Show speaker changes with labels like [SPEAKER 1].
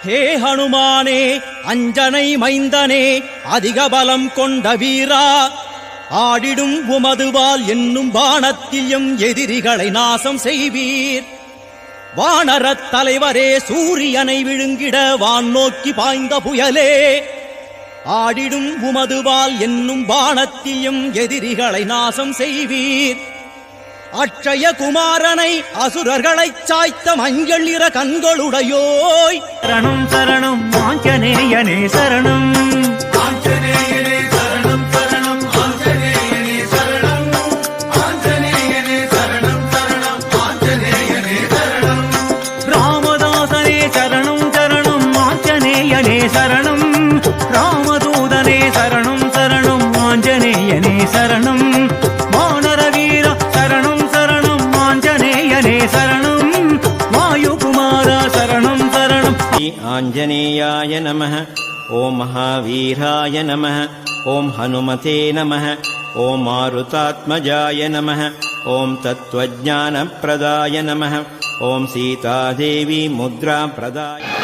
[SPEAKER 1] ஹே ஹனுமானே, அஞ்சனை மைந்தனே, அதிக பலம் கொண்ட வீரா, ஆடிடும் உமதுவால் என்னும் பாணத்திலும் எதிரிகளை நாசம் செய்வீர். வானரத் தலைவரே, சூரியனை விழுங்கிட வான் நோக்கி பாய்ந்த புயலே, ஆடிடும் உமதுவால் என்னும் பாணத்திலும் எதிரிகளை நாசம் செய்வீர். அட்சய குமாரனை அசுரர்களைச் சாய்த்த மஞ்சள் நிற கண்களுடையோய்,
[SPEAKER 2] சரணம் சரணம் ஆஞ்சநேயனே சரணம். ராமதாசனே சரணம் சரணம் ஆஞ்சநேயனே சரணம். ராமதூதனே சரணம் சரணம் ஆஞ்சநேயனே சரணம். வானர வீர சரணம் சரணம் ஆஞ்சநேயனே சரணம். வாயுகுமாரா சரணம் சரணம்.
[SPEAKER 3] ஆஞ்சநேயாய நமः. ஓம் மகாவீராய நமः. ஓம் ஹனுமதே நமः. ஓம் மாருதாத்மஜாய நமः. ஓம் தத்வஜானப்ரதாய நமः. ஓம் சீதாதேவி முத்ரா பிரதாய